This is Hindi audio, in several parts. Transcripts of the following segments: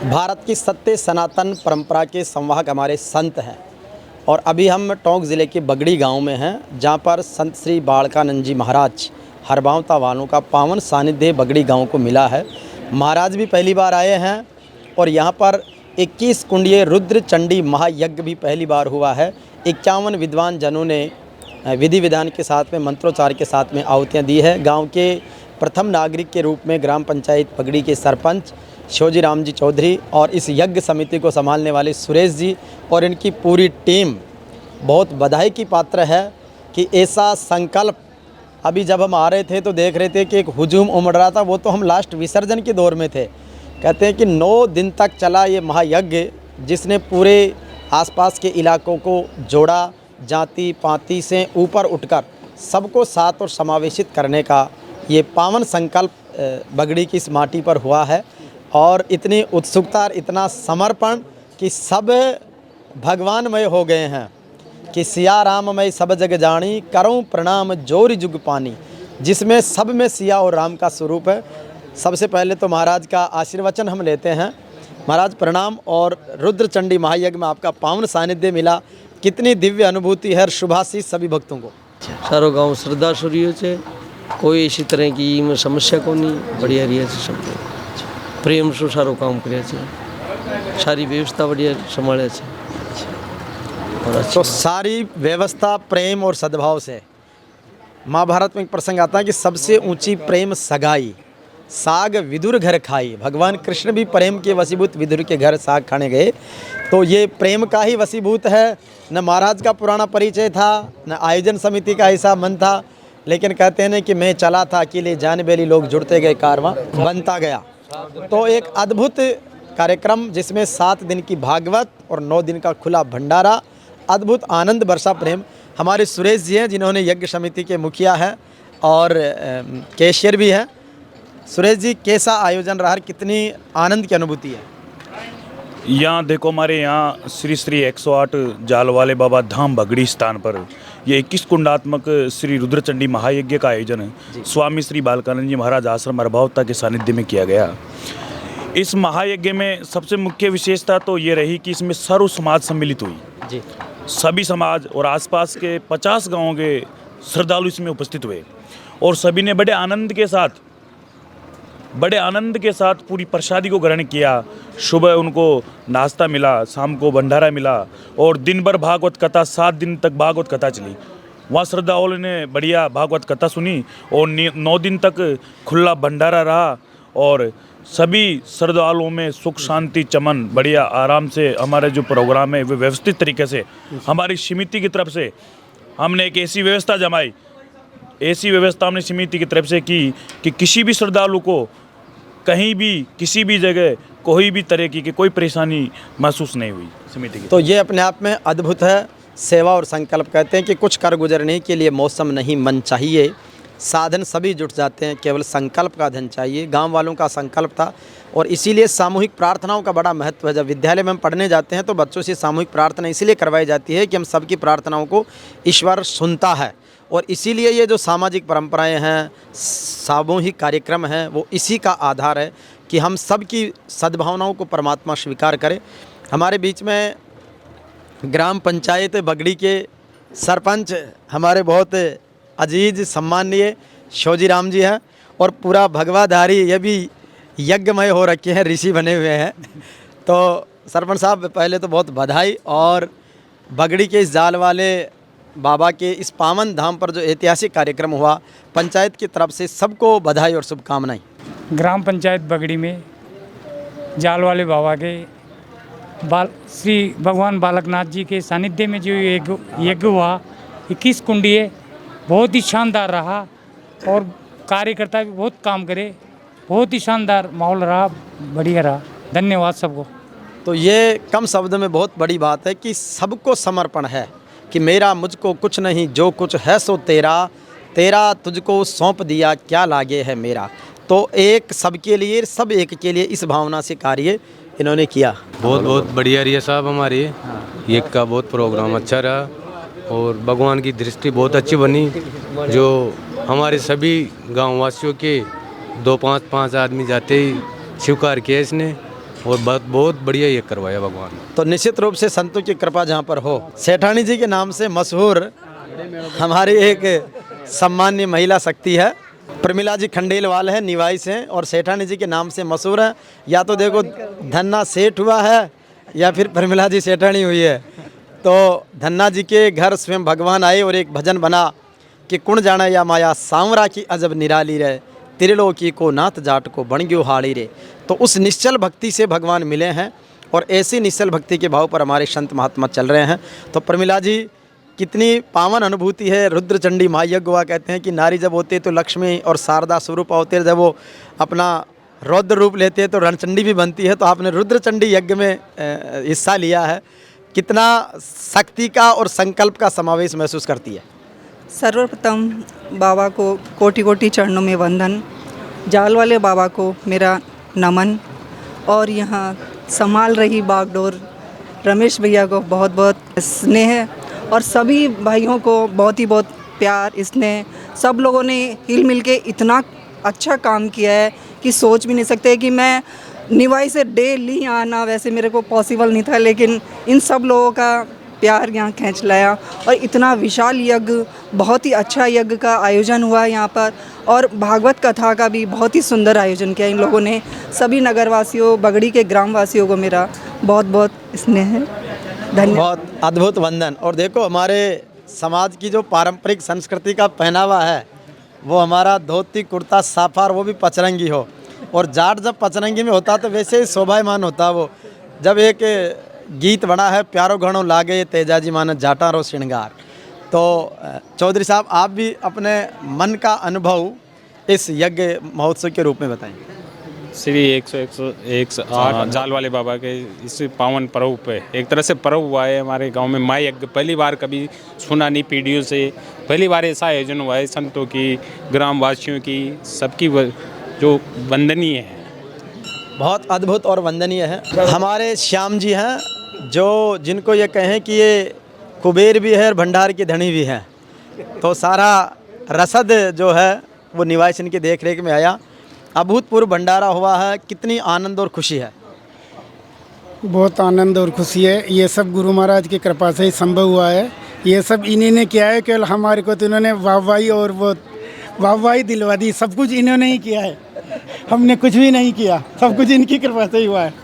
भारत की सत्य सनातन परंपरा के संवाहक हमारे संत हैं और अभी हम टोंक ज़िले के बगड़ी गांव में हैं, जहां पर संत श्री बालकानंद जी महाराज हरबावता वालों का पावन सानिध्य बगड़ी गांव को मिला है। महाराज भी पहली बार आए हैं और यहां पर 21 कुंडीय रुद्र चंडी महायज्ञ भी पहली बार हुआ है। 51 विद्वान जनों ने विधि विधान के साथ में मंत्रोच्चार के साथ में आहुतियाँ दी है। गाँव के प्रथम नागरिक के रूप में ग्राम पंचायत बगड़ी के सरपंच शिवजी राम जी चौधरी और इस यज्ञ समिति को संभालने वाले सुरेश जी और इनकी पूरी टीम बहुत बधाई की पात्र है कि ऐसा संकल्प। अभी जब हम आ रहे थे तो देख रहे थे कि एक हुजूम उमड़ रहा था, वो तो हम लास्ट विसर्जन के दौर में थे। कहते हैं कि 9 दिन तक चला ये महायज्ञ, जिसने पूरे आसपास के इलाकों को जोड़ा, जाति पाति से ऊपर उठकर सबको साथ और समावेशित करने का ये पावन संकल्प बगड़ी की इस माटी पर हुआ है। और इतनी उत्सुकता और इतना समर्पण कि सब भगवानमय हो गए हैं कि सिया राम मैं सब जग जानी, करूं प्रणाम जोरी जुग पानी, जिसमें सब में सिया और राम का स्वरूप है। सबसे पहले तो महाराज का आशीर्वचन हम लेते हैं। महाराज प्रणाम। और रुद्र चंडी महायज्ञ में आपका पावन सानिध्य मिला, कितनी दिव्य अनुभूति है। शुभाशीष सभी भक्तों को। सारो गाँव श्रद्धा सूर्य से कोई इसी तरह की समस्या को नहीं, बढ़िया रही से सब प्रेम से सारो काम करे, सारी व्यवस्था बढ़िया संभाले। तो सारी व्यवस्था प्रेम और सद्भाव से। महाभारत में एक प्रसंग आता है कि सबसे ऊंची प्रेम सगाई, साग विदुर घर खाई। भगवान कृष्ण भी प्रेम के वशीभूत विदुर के घर साग खाने गए, तो ये प्रेम का ही वशीभूत है। न महाराज का पुराना परिचय था, न आयोजन समिति का ऐसा मन था, लेकिन कहते हैं कि मैं चला था अकेले, जान बेली लोग जुड़ते गए, कारवां बनता गया। तो एक अद्भुत कार्यक्रम जिसमें 7 दिन की भागवत और 9 दिन का खुला भंडारा, अद्भुत आनंद वर्षा प्रेम। हमारे सुरेश जी हैं जिन्होंने यज्ञ समिति के मुखिया हैं और कैशियर भी हैं। सुरेश जी, कैसा आयोजन रहा, कितनी आनंद की अनुभूति है? यहाँ देखो, हमारे यहाँ श्री श्री 108 जाल वाले बाबा धाम बगड़ी स्थान पर ये 21 कुंडात्मक श्री रुद्रचंडी महायज्ञ का आयोजन स्वामी श्री बालकानंद जी महाराज आश्रम हरबावता के सानिध्य में किया गया। इस महायज्ञ में सबसे मुख्य विशेषता तो ये रही कि इसमें सर्व समाज सम्मिलित हुई जी। सभी समाज और आसपास के 50 गाँवों के श्रद्धालु इसमें उपस्थित हुए और सभी ने बड़े आनंद के साथ पूरी प्रसादी को ग्रहण किया। सुबह उनको नाश्ता मिला, शाम को भंडारा मिला और दिन भर भागवत कथा, 7 दिन तक भागवत कथा चली। वहाँ श्रद्धालुओं ने बढ़िया भागवत कथा सुनी और 9 दिन तक खुला भंडारा रहा और सभी श्रद्धालुओं में सुख शांति चमन बढ़िया आराम से। हमारे जो प्रोग्राम है वो व्यवस्थित तरीके से हमारी समिति की तरफ से हमने एक ऐसी व्यवस्था जमाई, ऐसी व्यवस्था हमने समिति की तरफ से की कि किसी भी श्रद्धालु को कहीं भी किसी भी जगह कोई भी तरह की कोई परेशानी महसूस नहीं हुई समिति की। तो ये अपने आप में अद्भुत है। सेवा और संकल्प कहते हैं कि कुछ कर गुजरने के लिए मौसम नहीं मन चाहिए, साधन सभी जुट जाते हैं, केवल संकल्प का धन चाहिए। गांव वालों का संकल्प था और इसीलिए सामूहिक प्रार्थनाओं का बड़ा महत्व है। जब विद्यालय में हम पढ़ने जाते हैं तो बच्चों से सामूहिक प्रार्थना इसलिए करवाई जाती है कि हम सबकी प्रार्थनाओं को ईश्वर सुनता है। और इसीलिए ये जो सामाजिक परंपराएं हैं, सामूहिक कार्यक्रम हैं, वो इसी का आधार है कि हम सब की सद्भावनाओं को परमात्मा स्वीकार करे। हमारे बीच में ग्राम पंचायत बगड़ी के सरपंच हमारे बहुत अजीज सम्माननीय शिवजी राम जी हैं और पूरा भगवाधारी, ये भी यज्ञमय हो रखे हैं, ऋषि बने हुए हैं। तो सरपंच साहब, पहले तो बहुत बधाई। और बगड़ी के इस जाल वाले बाबा के इस पावन धाम पर जो ऐतिहासिक कार्यक्रम हुआ, पंचायत की तरफ से सबको बधाई और शुभकामनाएं। ग्राम पंचायत बगड़ी में जाल वाले बाबा के श्री भगवान बालकनाथ जी के सानिध्य में जो यज्ञ हुआ 21 कुंडीय, बहुत ही शानदार रहा और कार्यकर्ता भी बहुत काम करे, बहुत ही शानदार माहौल रहा, बढ़िया रहा। धन्यवाद सबको। तो ये कम शब्द में बहुत बड़ी बात है कि सबको समर्पण है कि मेरा मुझको कुछ नहीं, जो कुछ है सो तेरा, तेरा तुझको सौंप दिया, क्या लागे है मेरा। तो एक सबके लिए, सब एक के लिए, इस भावना से कार्य इन्होंने किया। बहुत बढ़िया रही है साहब। हमारी एक का बहुत प्रोग्राम अच्छा रहा और भगवान की दृष्टि बहुत अच्छी बनी। जो हमारे सभी गाँव वासियों के 2-5 आदमी जाते ही स्वीकार किया इसने और बहुत बढ़िया ये करवाया भगवान ने। तो निश्चित रूप से संतों की कृपा जहाँ पर हो। सेठानी जी के नाम से मशहूर हमारी एक सम्मान्य महिला शक्ति है, प्रमिला जी खंडेलवाल है, निवास हैं और सेठानी जी के नाम से मशहूर है। या तो देखो धन्ना सेठ हुआ है या फिर प्रमिला जी सेठानी हुई है। तो धन्ना जी के घर स्वयं भगवान आए और एक भजन बना कि कुण जाना या माया सांवरा की अजब निराली रे, त्रिलोकी को नाथ जाट को बन गयो हाड़ी रे। तो उस निश्चल भक्ति से भगवान मिले हैं और ऐसी निश्चल भक्ति के भाव पर हमारे संत महात्मा चल रहे हैं। तो प्रमिला जी कितनी पावन अनुभूति है। रुद्रचंडी महायज्ञ हुआ कहते हैं कि नारी जब होती है तो लक्ष्मी और शारदा स्वरूप होते हैं, जब वो अपना रौद्र रूप लेते हैं तो रणचंडी भी बनती है। तो आपने रुद्रचंडी यज्ञ में हिस्सा लिया है, कितना शक्ति का और संकल्प का समावेश महसूस करती है? सर्वप्रथम बाबा को कोटि कोटि चरणों में वंदन, जाल वाले बाबा को मेरा नमन और यहाँ संभाल रही बागडोर रमेश भैया को बहुत बहुत स्नेह और सभी भाइयों को बहुत ही बहुत प्यार स्नेह। सब लोगों ने हिल मिल के इतना अच्छा काम किया है कि सोच भी नहीं सकते कि मैं निवाई से डेली आना वैसे मेरे को पॉसिबल नहीं था, लेकिन इन सब लोगों का प्यार यहाँ खींच लाया और इतना विशाल यज्ञ, बहुत ही अच्छा यज्ञ का आयोजन हुआ यहाँ पर और भागवत कथा का भी बहुत ही सुंदर आयोजन किया इन लोगों ने। सभी नगरवासियों, बगड़ी के ग्रामवासियों को मेरा बहुत बहुत स्नेह है, धन्यवाद। बहुत अद्भुत वंदन। और देखो हमारे समाज की जो पारंपरिक संस्कृति का पहनावा है वो हमारा धोती कुर्ता साफार, वो भी पचरंगी हो। और जाट जब पचरंगी में होता तो वैसे ही शोभायमान होता। वो जब एक गीत बना है प्यारो घणो लागे तेजाजी मान जाटा रो श्रृंगार। तो चौधरी साहब आप भी अपने मन का अनुभव इस यज्ञ महोत्सव के रूप में बताएंगे। श्री 101 जाल वाले बाबा के इस पावन पर्व पे एक तरह से पर्व हुआ है हमारे गांव में। माँ यज्ञ पहली बार, कभी सुना नहीं पीढ़ियों से, पहली बार ऐसा आयोजन हुआ है। संतों की, ग्रामवासियों की, सबकी जो वंदनीय है, बहुत अद्भुत और वंदनीय है। हमारे श्याम जी हैं जो जिनको ये कहें कि ये कुबेर भी है और भंडार की धनी भी है। तो सारा रसद जो है वो निवास इनकी देख रेख में आया। अभूतपूर्व भंडारा हुआ है, कितनी आनंद और खुशी है। बहुत आनंद और खुशी है। ये सब गुरु महाराज की कृपा से ही संभव हुआ है। ये सब इन्हीं ने किया है। केवल हमारे को तो इन्होंने वाहवाही और वो वाहवाही दिलवा दी। सब कुछ इन्होंने ही किया है, हमने कुछ भी नहीं किया, सब कुछ इनकी कृपा से ही हुआ है।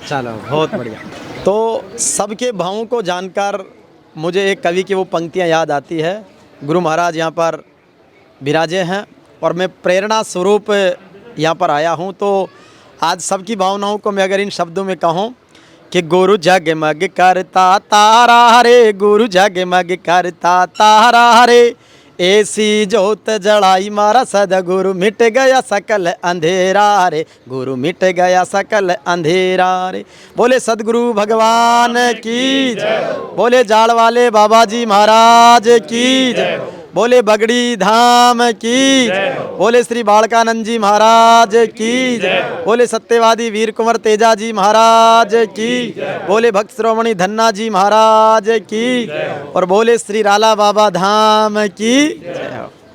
चलो बहुत बढ़िया। तो सबके भावों को जानकर मुझे एक कवि की वो पंक्तियाँ याद आती है। गुरु महाराज यहाँ पर विराजे हैं और मैं प्रेरणा स्वरूप यहाँ पर आया हूँ। तो आज सबकी भावनाओं को मैं अगर इन शब्दों में कहूँ कि गुरु जगमग करता तारा रे, गुरु जगमग करता तारा रे, ऐसी जोत जड़ाई मारा सदगुरु, मिट गया सकल अंधेरा रे, गुरु मिट गया सकल अंधेरा रे। बोले सदगुरु भगवान की जय, बोले जाड़ वाले बाबा जी महाराज की जय, बोले बगड़ी धाम की, बोले श्री बालकानंद जी महाराज की, बोले सत्यवादी वीर कुंवर तेजा जी महाराज की, बोले भक्त श्रोमणी धन्ना जी महाराज की, और बोले श्री राला बाबा धाम की।